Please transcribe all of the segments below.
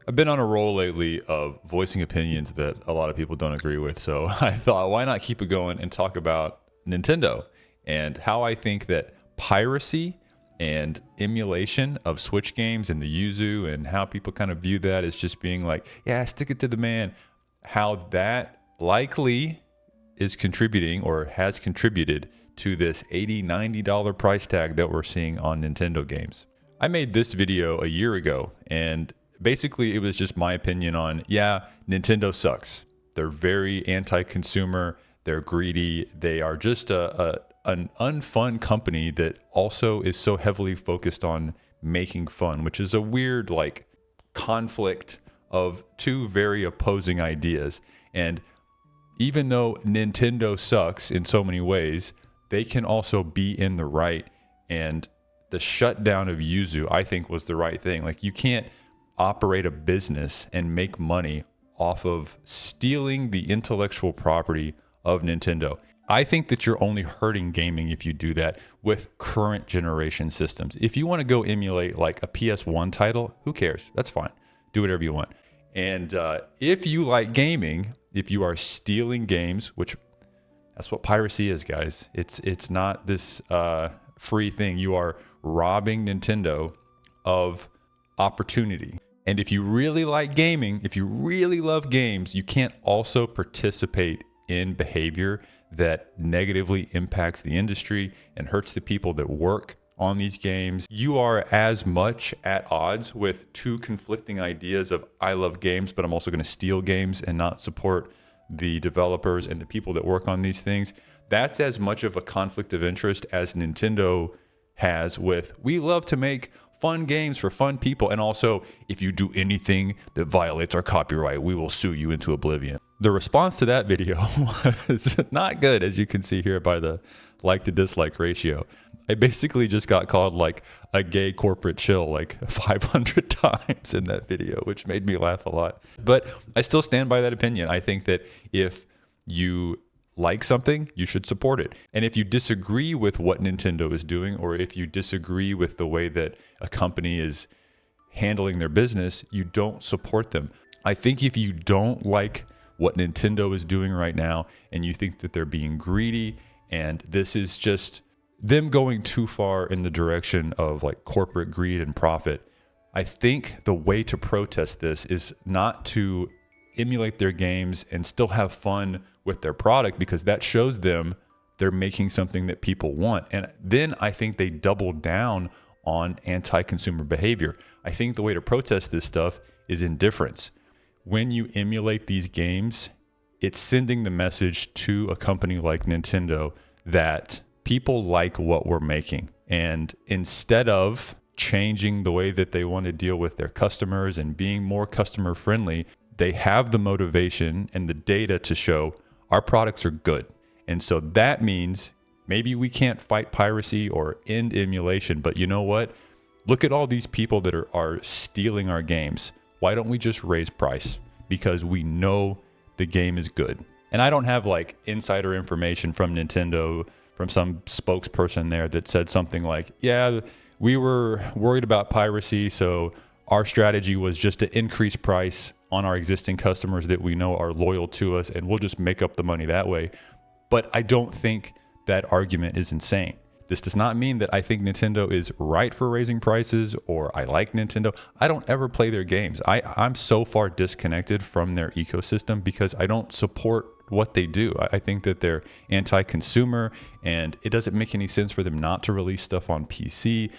I've been on a roll lately of voicing opinions that a lot of people don't agree with. So I thought, why not keep it going and talk about Nintendo and how I think that piracy and emulation of Switch games and the Yuzu and how people kind of view that as just being like, yeah, stick it to the man. How that likely is contributing or has contributed to this $80, $90 price tag that we're seeing on Nintendo games. I made this video a year ago, and basically it was just my opinion on, yeah, Nintendo sucks. They're very anti-consumer. They're greedy. They are just an unfun company that also is so heavily focused on making fun, which is a weird like conflict of two very opposing ideas. And even though Nintendo sucks in so many ways, they can also be in the right. And the shutdown of Yuzu, I think, was the right thing. Like, you can't operate a business and make money off of stealing the intellectual property of Nintendo. I think that you're only hurting gaming if you do that with current generation systems. If you want to go emulate like a PS1 title, who cares? That's fine. Do whatever you want. And if you like gaming, if you are stealing games, which that's what piracy is, guys. It's not this free thing. You are robbing Nintendo of opportunity. And if you really like gaming, if you really love games, you can't also participate in behavior that negatively impacts the industry and hurts the people that work on these games. You are as much at odds with two conflicting ideas of, I love games, but I'm also going to steal games and not support the developers and the people that work on these things. That's as much of a conflict of interest as Nintendo has with, we love to make fun games for fun people, and also, if you do anything that violates our copyright, we will sue you into oblivion. The response to that video was not good, as you can see here by the like to dislike ratio. I basically just got called like a gay corporate shill like 500 times in that video, which made me laugh a lot. But I still stand by that opinion. I think that if you like something, you should support it. And if you disagree with what Nintendo is doing, or if you disagree with the way that a company is handling their business, you don't support them. I think if you don't like what Nintendo is doing right now, and you think that they're being greedy, and this is just them going too far in the direction of like corporate greed and profit, I think the way to protest this is not to emulate their games and still have fun with their product, because that shows them they're making something that people want. And then I think they double down on anti-consumer behavior. I think the way to protest this stuff is indifference. When you emulate these games, it's sending the message to a company like Nintendo that people like what we're making. And instead of changing the way that they want to deal with their customers and being more customer friendly, they have the motivation and the data to show our products are good. And so that means maybe we can't fight piracy or end emulation, but you know what? Look at all these people that are stealing our games. Why don't we just raise price? Because we know the game is good. And I don't have like insider information from Nintendo, from some spokesperson there that said something like, yeah, we were worried about piracy, so our strategy was just to increase price on our existing customers that we know are loyal to us, and we'll just make up the money that way. But I don't think that argument is insane. This does not mean that I think Nintendo is right for raising prices or I like Nintendo. I don't ever play their games. I'm so far disconnected from their ecosystem because I don't support what they do. I think that they're anti-consumer, and it doesn't make any sense for them not to release stuff on PC.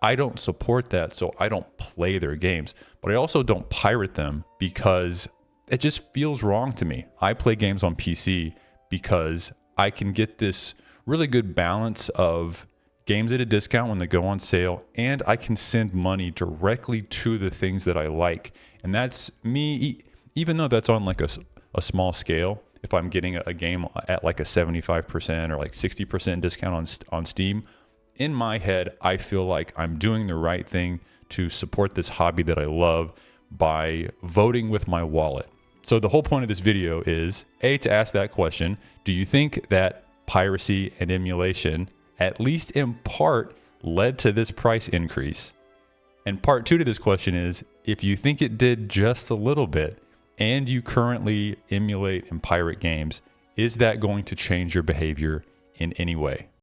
I don't support that, so I don't play their games. But I also don't pirate them because it just feels wrong to me. I play games on PC because I can get this really good balance of games at a discount when they go on sale, and I can send money directly to the things that I like. And that's me, even though that's on like a small scale. If I'm getting a game at like a 75% or like 60% discount on Steam, in my head, I feel like I'm doing the right thing to support this hobby that I love by voting with my wallet. So the whole point of this video is, A, to ask that question, do you think that piracy and emulation, at least in part, led to this price increase? And part 2 to this question is, if you think it did just a little bit and you currently emulate and pirate games, is that going to change your behavior in any way?